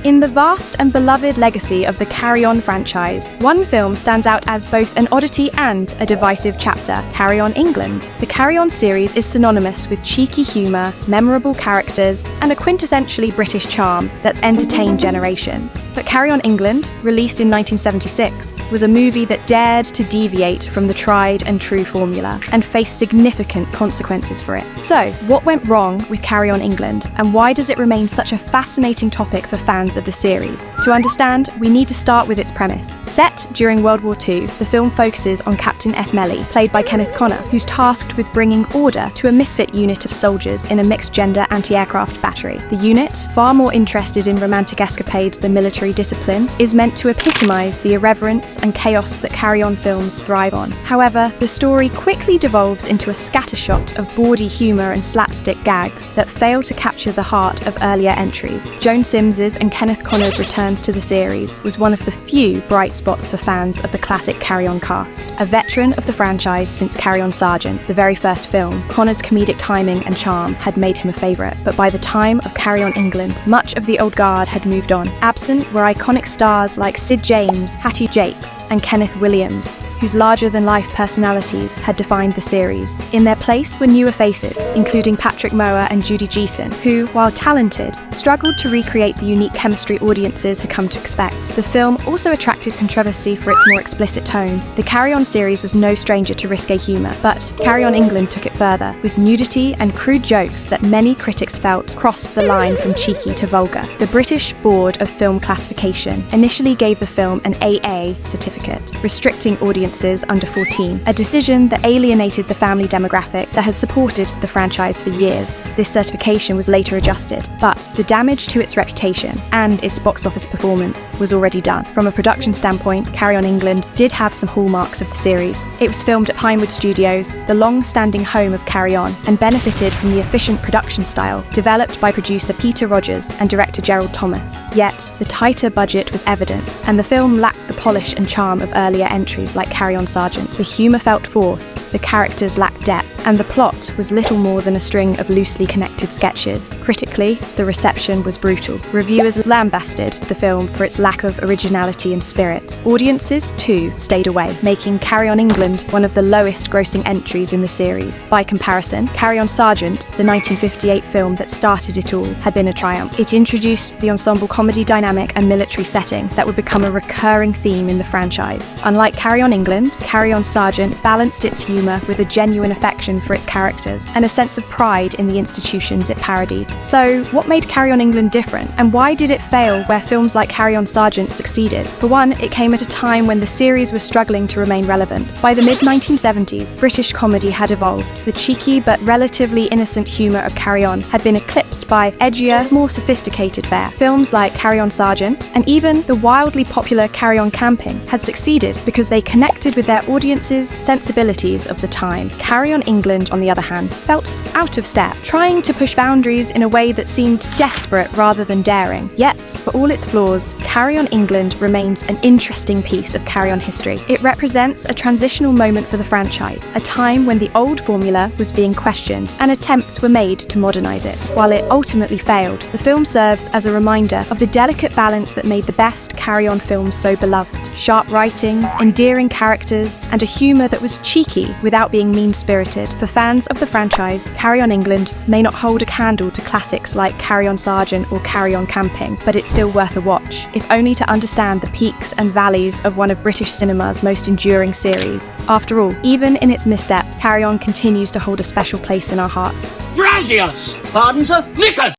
In the vast and beloved legacy of the Carry On franchise, one film stands out as both an oddity and a divisive chapter: Carry On England. The Carry On series is synonymous with cheeky humour, memorable characters, and a quintessentially British charm that's entertained generations. But Carry On England, released in 1976, was a movie that dared to deviate from the tried and true formula and faced significant consequences for it. So, what went wrong with Carry On England, and why does it remain such a fascinating topic for fans of the series? To understand, we need to start with its premise. Set during World War II, the film focuses on Captain Esmelly, played by Kenneth Connor, who's tasked with bringing order to a misfit unit of soldiers in a mixed-gender anti-aircraft battery. The unit, far more interested in romantic escapades than military discipline, is meant to epitomise the irreverence and chaos that Carry On films thrive on. However, the story quickly devolves into a scattershot of bawdy humour and slapstick gags that fail to capture the heart of earlier entries. Joan Sims's and Kenneth Connor's returns to the series was one of the few bright spots for fans of the classic Carry On cast. A veteran of the franchise since Carry On Sergeant, the very first film, Connor's comedic timing and charm had made him a favourite, but by the time of Carry On England, much of the old guard had moved on. Absent were iconic stars like Sid James, Hattie Jakes, and Kenneth Williams, whose larger-than-life personalities had defined the series. In their place were newer faces, including Patrick Mower and Judy Geeson, who, while talented, struggled to recreate the unique chemistry audiences had come to expect. The film also attracted controversy for its more explicit tone. The Carry On series was no stranger to risque humour, but Carry On England took it further, with nudity and crude jokes that many critics felt crossed the line from cheeky to vulgar. The British Board of Film Classification initially gave the film an AA certificate, restricting audiences under 14, a decision that alienated the family demographic that had supported the franchise for years. This certification was later adjusted, but the damage to its reputation and its box office performance was already done. From a production standpoint, Carry On England did have some hallmarks of the series. It was filmed at Pinewood Studios, the long-standing home of Carry On, and benefited from the efficient production style developed by producer Peter Rogers and director Gerald Thomas. Yet, the tighter budget was evident, and the film lacked the polish and charm of earlier entries like Carry On Sergeant. The humour felt forced, the characters lacked depth, and the plot was little more than a string of loosely connected sketches. Critically, the reception was brutal. Reviewers lambasted the film for its lack of originality and spirit. Audiences, too, stayed away, making Carry On England one of the lowest-grossing entries in the series. By comparison, Carry On Sergeant, the 1958 film that started it all, had been a triumph. It introduced the ensemble comedy dynamic and military setting that would become a recurring theme in the franchise. Unlike Carry On England, Carry On Sergeant balanced its humour with a genuine affection for its characters and a sense of pride in the institutions it parodied. So, what made Carry On England different, and why did it fail where films like Carry On Sergeant succeeded? For one, it came at a time when the series was struggling to remain relevant. By the mid-1970s, British comedy had evolved. The cheeky but relatively innocent humour of Carry On had been eclipsed by edgier, more sophisticated fare. Films like Carry On Sergeant, and even the wildly popular Carry On Camping, had succeeded because they connected with their audience's sensibilities of the time. Carry On England, on the other hand, felt out of step, trying to push boundaries in a way that seemed desperate rather than daring. Yet, for all its flaws, Carry On England remains an interesting piece of Carry On history. It represents a transitional moment for the franchise, a time when the old formula was being questioned and attempts were made to modernise it. While it ultimately failed, the film serves as a reminder of the delicate balance that made the best Carry On films so beloved. Sharp writing, endearing characters, and a humour that was cheeky without being mean-spirited. For fans of the franchise, Carry On England may not hold a candle to classics like Carry On Sergeant or Carry On Camping, but it's still worth a watch, if only to understand the peaks and valleys of one of British cinema's most enduring series. After all, even in its missteps, Carry On continues to hold a special place in our hearts. Gracias! Pardon, sir? Knickers!